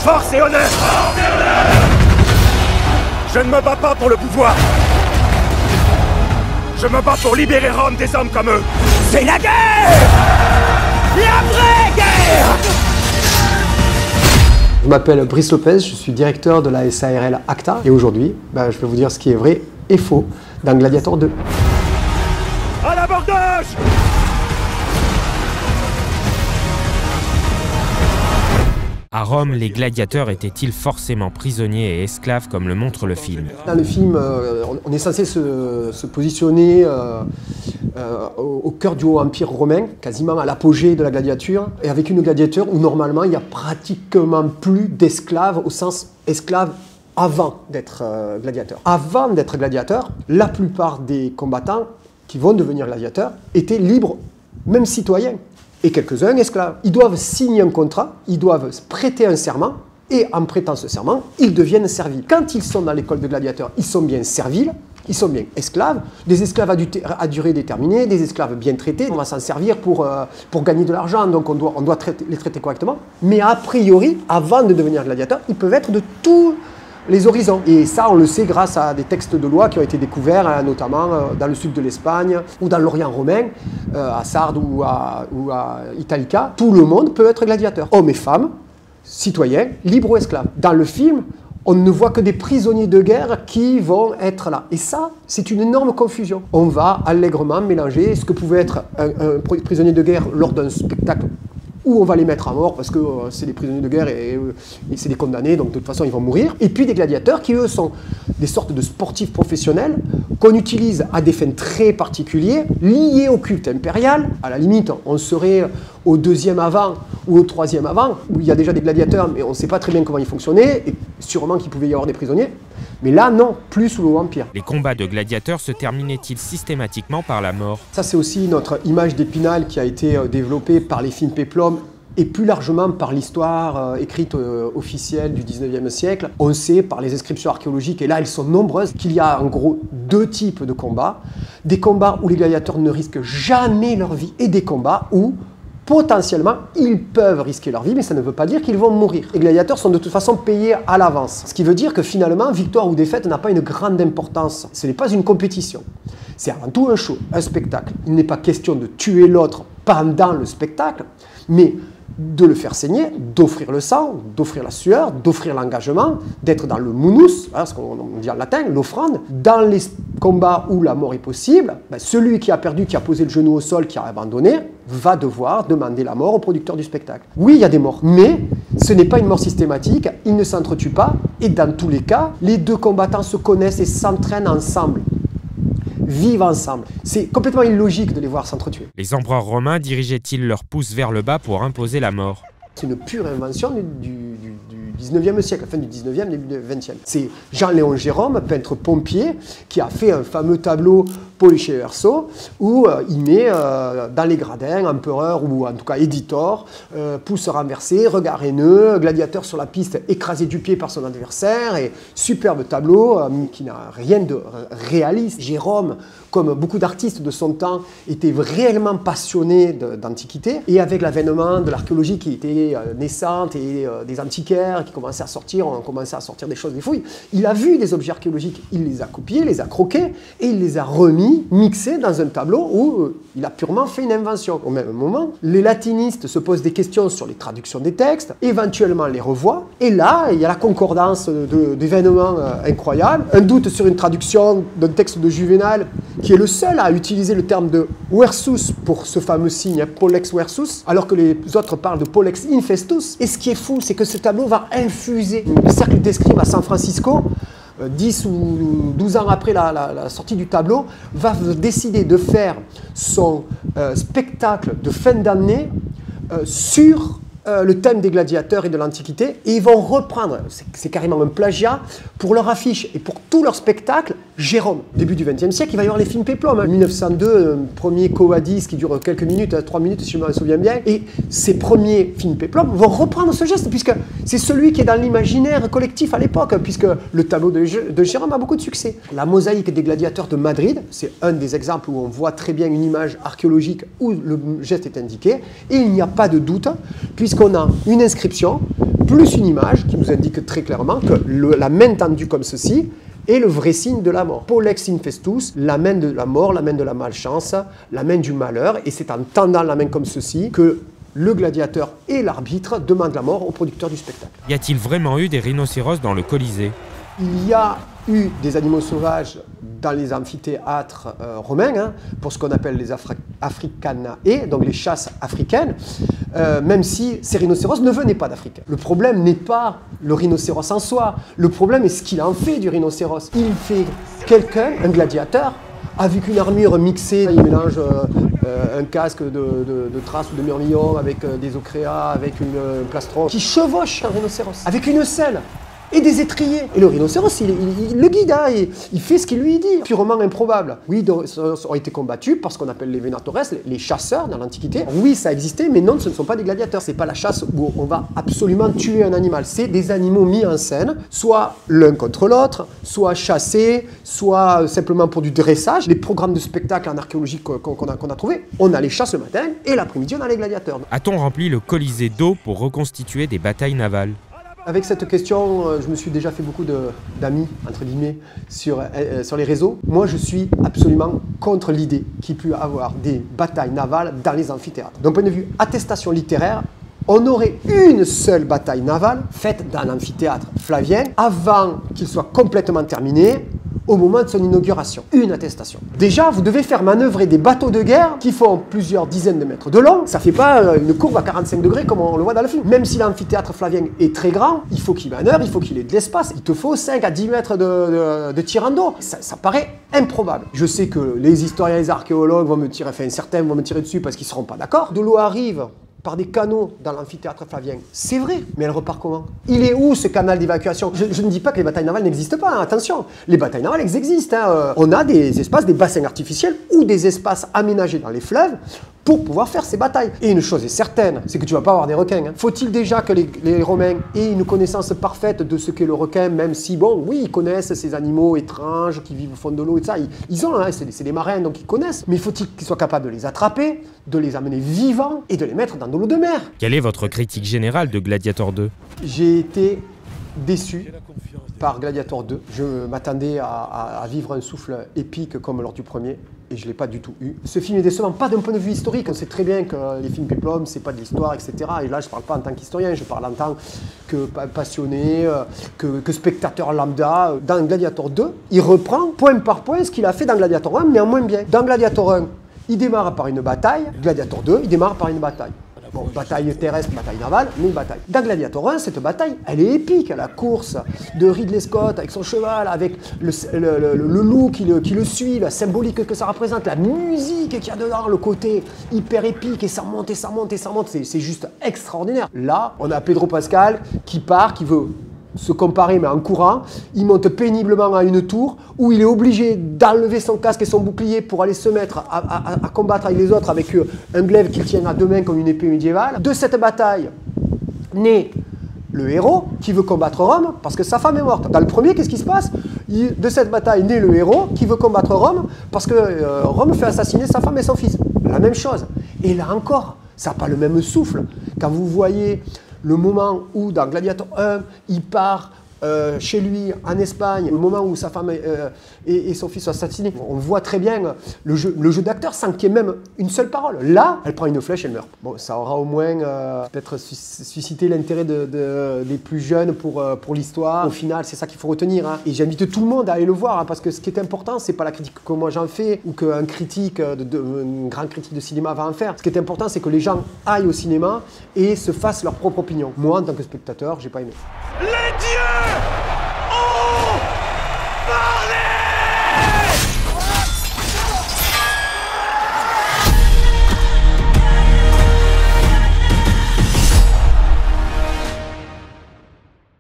Force et honneur! Force et honneur! Je ne me bats pas pour le pouvoir. Je me bats pour libérer Rome des hommes comme eux. C'est la guerre! La vraie guerre! Je m'appelle Brice Lopez, je suis directeur de la SARL ACTA et aujourd'hui, je vais vous dire ce qui est vrai et faux dans Gladiator 2. À l'abordage! À Rome, les gladiateurs étaient-ils forcément prisonniers et esclaves comme le montre le film? Dans le film, on est censé se positionner au cœur du Haut Empire romain, quasiment à l'apogée de la gladiature, et avec une gladiature où normalement il n'y a pratiquement plus d'esclaves au sens esclaves avant d'être gladiateur. Avant d'être gladiateur, la plupart des combattants qui vont devenir gladiateurs étaient libres, même citoyens. Et quelques-uns esclaves. Ils doivent signer un contrat, ils doivent prêter un serment, et en prêtant ce serment, ils deviennent serviles. Quand ils sont dans l'école de gladiateurs, ils sont bien serviles, ils sont bien esclaves, des esclaves à durée déterminée, des esclaves bien traités. On va s'en servir pour gagner de l'argent, donc on doit les traiter correctement. Mais a priori, avant de devenir gladiateurs, ils peuvent être de tous les horizons. Et ça, on le sait grâce à des textes de loi qui ont été découverts, notamment dans le sud de l'Espagne ou dans l'Orient romain, à Sardes ou à Italica. Tout le monde peut être gladiateur. Hommes et femmes, citoyens, libres ou esclaves. Dans le film, on ne voit que des prisonniers de guerre qui vont être là. Et ça, c'est une énorme confusion. On va allègrement mélanger ce que pouvait être un prisonnier de guerre lors d'un spectacle où on va les mettre à mort parce que c'est des prisonniers de guerre et c'est des condamnés, donc de toute façon ils vont mourir. Et puis des gladiateurs qui eux sont des sortes de sportifs professionnels qu'on utilise à des fins très particulières, liés au culte impérial. À la limite, on serait au 2e avant ou au 3e avant, où il y a déjà des gladiateurs, mais on ne sait pas très bien comment ils fonctionnaient, et sûrement qu'il pouvait y avoir des prisonniers. Mais là, non, plus sous le Haut Empire. Les combats de gladiateurs se terminaient-ils systématiquement par la mort? Ça, c'est aussi notre image d'Épinal qui a été développée par les films péplum et plus largement par l'histoire écrite officielle du 19e siècle. On sait par les inscriptions archéologiques, et là elles sont nombreuses, qu'il y a en gros deux types de combats. Des combats où les gladiateurs ne risquent jamais leur vie et des combats où potentiellement, ils peuvent risquer leur vie, mais ça ne veut pas dire qu'ils vont mourir. Les gladiateurs sont de toute façon payés à l'avance. Ce qui veut dire que finalement, victoire ou défaite n'a pas une grande importance. Ce n'est pas une compétition. C'est avant tout un show, un spectacle. Il n'est pas question de tuer l'autre pendant le spectacle, mais de le faire saigner, d'offrir le sang, d'offrir la sueur, d'offrir l'engagement, d'être dans le munus, ce qu'on dit en latin, l'offrande. Dans les combats où la mort est possible, celui qui a perdu, qui a posé le genou au sol, qui a abandonné, va devoir demander la mort au producteur du spectacle. Oui, il y a des morts, mais ce n'est pas une mort systématique, ils ne s'entretuent pas, et dans tous les cas, les deux combattants se connaissent et s'entraînent ensemble. Vivent ensemble. C'est complètement illogique de les voir s'entretuer. Les empereurs romains dirigeaient-ils leurs pouces vers le bas pour imposer la mort? C'est une pure invention du 19e siècle, fin du 19e, début du 20e. C'est Jean-Léon Gérôme, peintre pompier, qui a fait un fameux tableau Pollice Verso, où il met dans les gradins, empereur ou en tout cas éditor, pouce renversé, regard haineux, gladiateur sur la piste écrasé du pied par son adversaire, et superbe tableau qui n'a rien de réaliste. Jérôme, comme beaucoup d'artistes de son temps, était réellement passionné d'antiquité, et avec l'avènement de l'archéologie qui était naissante et des antiquaires qui commençaient à sortir, on commençait à sortir des choses, des fouilles, il a vu des objets archéologiques, il les a copiés, les a croqués, et il les a remis, mixés dans un tableau où il a purement fait une invention. Au même moment, les latinistes se posent des questions sur les traductions des textes, éventuellement les revoient, et là, il y a la concordance d'événements incroyables, un doute sur une traduction d'un texte de Juvénal, qui est le seul à utiliser le terme de versus pour ce fameux signe, Pollex versus, alors que les autres parlent de Pollex infestus. Et ce qui est fou, c'est que ce tableau va infuser le cercle d'escrime à San Francisco, 10 ou 12 ans après la sortie du tableau, va décider de faire son spectacle de fin d'année sur le thème des gladiateurs et de l'Antiquité, et ils vont reprendre, c'est carrément un plagiat, pour leur affiche et pour tout leur spectacle, Jérôme. Début du XXe siècle, il va y avoir les films péplum. 1902, un premier Covadis qui dure quelques minutes, 3 minutes si je me souviens bien, et ces premiers films péplum vont reprendre ce geste, puisque c'est celui qui est dans l'imaginaire collectif à l'époque, puisque le tableau de Jérôme a beaucoup de succès. La mosaïque des gladiateurs de Madrid, c'est un des exemples où on voit très bien une image archéologique où le geste est indiqué, et il n'y a pas de doute, puisqu'on a une inscription plus une image qui nous indique très clairement que la main tendue comme ceci est le vrai signe de la mort. Pollex infestus, la main de la mort, la main de la malchance, la main du malheur, et c'est en tendant la main comme ceci que le gladiateur et l'arbitre demandent la mort au producteur du spectacle. Y a-t-il vraiment eu des rhinocéros dans le Colisée? Il y a eu des animaux sauvages dans les amphithéâtres romains, hein, pour ce qu'on appelle les africanae, donc les chasses africaines, même si ces rhinocéros ne venaient pas d'Afrique. Le problème n'est pas le rhinocéros en soi, le problème est ce qu'il en fait du rhinocéros. Il fait quelqu'un, un gladiateur, avec une armure mixée, il mélange un casque de traces ou de myrmillon avec des ocréas, avec un plastron, qui chevauche un rhinocéros, avec une selle et des étriers. Et le rhinocéros, il le guide, hein, il fait ce qu'il lui dit. Purement improbable. Oui, ça aurait été combattu par ce qu'on appelle les venatores, les chasseurs dans l'Antiquité. Oui, ça existait, mais non, ce ne sont pas des gladiateurs. C'est pas la chasse où on va absolument tuer un animal. C'est des animaux mis en scène, soit l'un contre l'autre, soit chassés, soit simplement pour du dressage. Les programmes de spectacle en archéologie qu'on a trouvés, on a les chasses le matin et l'après-midi, on a les gladiateurs. A-t-on rempli le Colisée d'eau pour reconstituer des batailles navales? Avec cette question, je me suis déjà fait beaucoup d'amis, entre guillemets, sur les réseaux. Moi, je suis absolument contre l'idée qu'il puisse y avoir des batailles navales dans les amphithéâtres. D'un point de vue attestation littéraire, on aurait une seule bataille navale faite dans l'amphithéâtre flavien avant qu'il soit complètement terminé, au moment de son inauguration. Une attestation. Déjà, vous devez faire manœuvrer des bateaux de guerre qui font plusieurs dizaines de mètres de long. Ça ne fait pas une courbe à 45 degrés comme on le voit dans le film. Même si l'amphithéâtre flavien est très grand, il faut qu'il manœuvre, il faut qu'il ait de l'espace. Il te faut 5 à 10 mètres de tirant d'eau. Ça paraît improbable. Je sais que les historiens et les archéologues vont me tirer, enfin certains vont me tirer dessus parce qu'ils ne seront pas d'accord. De l'eau arrive par des canaux dans l'amphithéâtre flavien. C'est vrai, mais elle repart comment? Il est où ce canal d'évacuation? Je ne dis pas que les batailles navales n'existent pas, hein, attention. Les batailles navales, elles existent. Hein. On a des espaces, des bassins artificiels ou des espaces aménagés dans les fleuves pour pouvoir faire ces batailles. Et une chose est certaine, c'est que tu ne vas pas avoir des requins. Hein. Faut-il déjà que les Romains aient une connaissance parfaite de ce qu'est le requin, même si, bon, oui, ils connaissent ces animaux étranges qui vivent au fond de l'eau et tout ça. Ils ont, hein, c'est des marins, donc ils connaissent. Mais faut-il qu'ils soient capables de les attraper, de les amener vivants et de les mettre dans de l'eau de mer? Quelle est votre critique générale de Gladiator 2? J'ai été déçu par Gladiator 2. Je m'attendais à vivre un souffle épique comme lors du premier. Et je ne l'ai pas du tout eu. Ce film est décevant, pas d'un point de vue historique. On sait très bien que les films péplum, c'est pas de l'histoire, etc. Et là, je ne parle pas en tant qu'historien, je parle en tant que passionné, que spectateur lambda. Dans Gladiator 2, il reprend point par point ce qu'il a fait dans Gladiator 1, mais en moins bien. Dans Gladiator 1, il démarre par une bataille. Gladiator 2, il démarre par une bataille. Bon, bataille terrestre, bataille navale, mais une bataille. Dans Gladiator 1, cette bataille, elle est épique. La course de Ridley Scott avec son cheval, avec le loup qui le suit, la symbolique que ça représente, la musique qu'il y a dedans, le côté hyper épique, et ça monte, et ça monte, et ça monte. C'est juste extraordinaire. Là, on a Pedro Pascal qui part, qui veut se comparer, mais en courant. Il monte péniblement à une tour où il est obligé d'enlever son casque et son bouclier pour aller se mettre à combattre avec les autres avec un glaive qu'il tient à deux mains comme une épée médiévale. De cette bataille naît le héros qui veut combattre Rome parce que sa femme est morte. Dans le premier, qu'est-ce qui se passe? De cette bataille naît le héros qui veut combattre Rome parce que Rome fait assassiner sa femme et son fils. La même chose. Et là encore, ça n'a pas le même souffle. Quand vous voyez le moment où, dans Gladiator 1, il part chez lui, en Espagne, le moment où sa femme et son fils sont assassinés, on voit très bien le jeu d'acteur sans qu'il y ait même une seule parole. Là, elle prend une flèche, elle meurt. Bon, ça aura au moins peut-être suscité l'intérêt des plus jeunes pour l'histoire. Au final, c'est ça qu'il faut retenir. Hein. Et j'invite tout le monde à aller le voir, hein, parce que ce qui est important, c'est pas la critique que moi j'en fais, ou qu'un critique, un grand critique de cinéma va en faire. Ce qui est important, c'est que les gens aillent au cinéma et se fassent leur propre opinion. Moi, en tant que spectateur, j'ai pas aimé. Les dieux